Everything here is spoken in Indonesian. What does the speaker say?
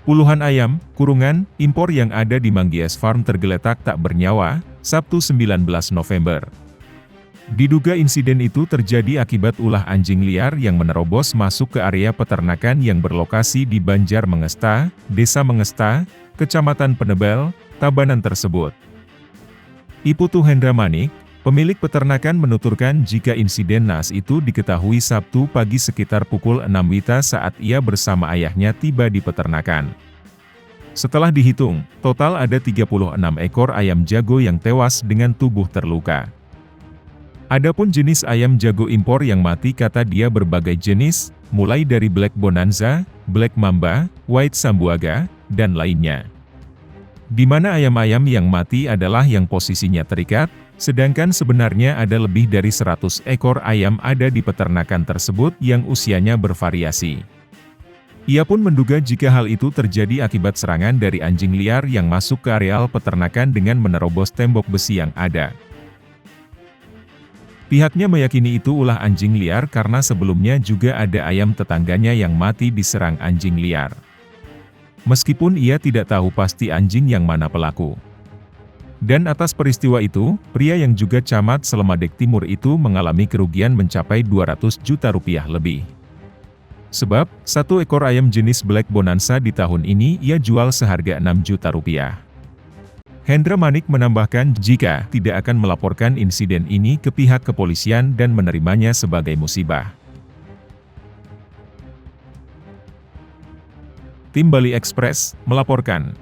Puluhan ayam, kurungan, impor yang ada di Manggies Farm tergeletak tak bernyawa, Sabtu 19 November. Diduga insiden itu terjadi akibat ulah anjing liar yang menerobos masuk ke area peternakan yang berlokasi di Banjar Mengesta, Desa Mengesta, Kecamatan Penebel, Tabanan tersebut. Iputu Hendra Manik, pemilik peternakan menuturkan jika insiden naas itu diketahui Sabtu pagi sekitar pukul 6 WITA saat ia bersama ayahnya tiba di peternakan. Setelah dihitung, total ada 36 ekor ayam jago yang tewas dengan tubuh terluka. Adapun jenis ayam jago impor yang mati kata dia berbagai jenis, mulai dari Black Bonanza, Black Mamba, White Sambuaga, dan lainnya. Di mana ayam-ayam yang mati adalah yang posisinya terikat, sedangkan sebenarnya ada lebih dari 100 ekor ayam ada di peternakan tersebut yang usianya bervariasi. Ia pun menduga jika hal itu terjadi akibat serangan dari anjing liar yang masuk ke areal peternakan dengan menerobos tembok besi yang ada. Pihaknya meyakini itu ulah anjing liar karena sebelumnya juga ada ayam tetangganya yang mati diserang anjing liar. Meskipun ia tidak tahu pasti anjing yang mana pelaku. Dan atas peristiwa itu, pria yang juga camat Selemadeg Timur itu mengalami kerugian mencapai 200 juta rupiah lebih. Sebab, satu ekor ayam jenis Black Bonanza di tahun ini ia jual seharga 6 juta rupiah. Hendra Manik menambahkan jika tidak akan melaporkan insiden ini ke pihak kepolisian dan menerimanya sebagai musibah. Tim Bali Express melaporkan.